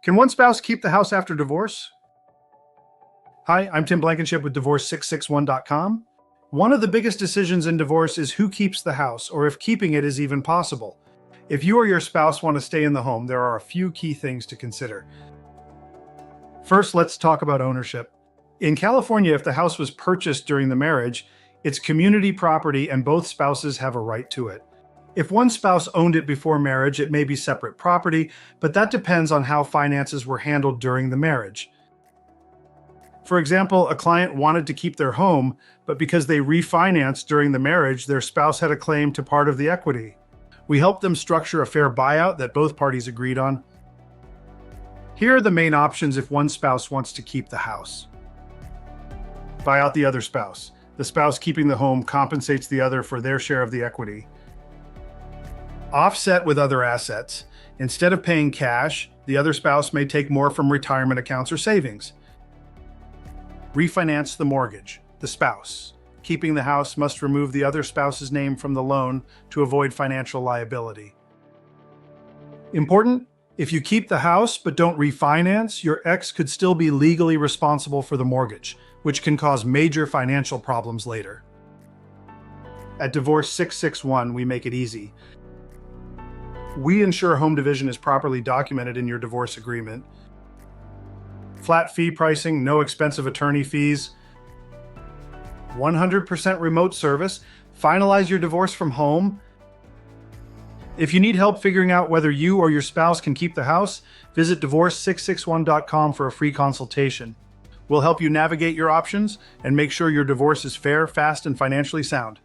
Can one spouse keep the house after divorce? Hi, I'm Tim Blankenship with Divorce661.com. One of the biggest decisions in divorce is who keeps the house, or if keeping it is even possible. If you or your spouse want to stay in the home, there are a few key things to consider. First, let's talk about ownership. In California, if the house was purchased during the marriage, it's community property and both spouses have a right to it. If one spouse owned it before marriage, it may be separate property, but that depends on how finances were handled during the marriage. For example, a client wanted to keep their home, but because they refinanced during the marriage, their spouse had a claim to part of the equity. We helped them structure a fair buyout that both parties agreed on. Here are the main options if one spouse wants to keep the house. Buy out the other spouse. The spouse keeping the home compensates the other for their share of the equity. Offset with other assets. Instead of paying cash, the other spouse may take more from retirement accounts or savings. Refinance the mortgage. The spouse keeping the house must remove the other spouse's name from the loan to avoid financial liability. Important: if you keep the house but don't refinance, your ex could still be legally responsible for the mortgage, which can cause major financial problems later. At Divorce 661, we make it easy. We ensure home division is properly documented in your divorce agreement. Flat fee pricing, no expensive attorney fees. 100% remote service. Finalize your divorce from home. If you need help figuring out whether you or your spouse can keep the house, visit Divorce661.com for a free consultation. We'll help you navigate your options and make sure your divorce is fair, fast, and financially sound.